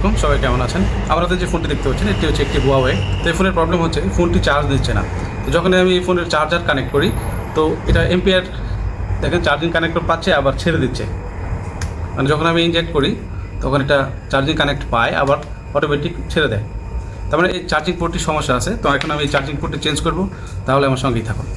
আলাইকুম, সবাই কেমন আছেন? আমাদের যে ফোনটি দেখতে পাচ্ছেন এটি হচ্ছে একটি Huawei। তো এই ফোনের প্রবলেম হচ্ছে ফোনটি চার্জ দিচ্ছে না। তো যখন আমি এই ফোনের চার্জার কানেক্ট করি তো এটা এম্পিয়ার দেখেন চার্জিং কানেক্টর পাচ্ছে আবার ছেড়ে দিচ্ছে। মানে যখন আমি ইনজেক্ট করি তখন এটা চার্জিং কানেক্ট পায় আবার অটোমেটিক ছেড়ে দেয়। তার মানে এই চার্জিং পোর্টটির সমস্যা আছে। তো এখন আমি এই চার্জিং পোর্টটি চেঞ্জ করব, তাহলে আমার সঙ্গেই থাকুন।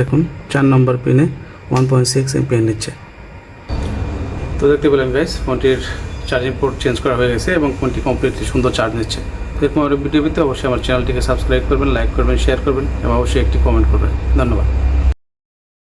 দেখুন 4 নম্বর পিনে 1.6 এম্পিয়ার নিচ্ছে। তো দেখতে পেলেন গাইস, ফোনটির চার্জিং পোর্ট চেঞ্জ করা হয়ে গেছে এবং ফোনটি কমপ্লিটলি সুন্দর চার্জ নিচ্ছে। এরকম আরও ভিডিও পেতে অবশ্যই আমার চ্যানেলটিকে সাবস্ক্রাইব করবেন, লাইক করবেন, শেয়ার করবেন এবং অবশ্যই একটি কমেন্ট করবেন। ধন্যবাদ।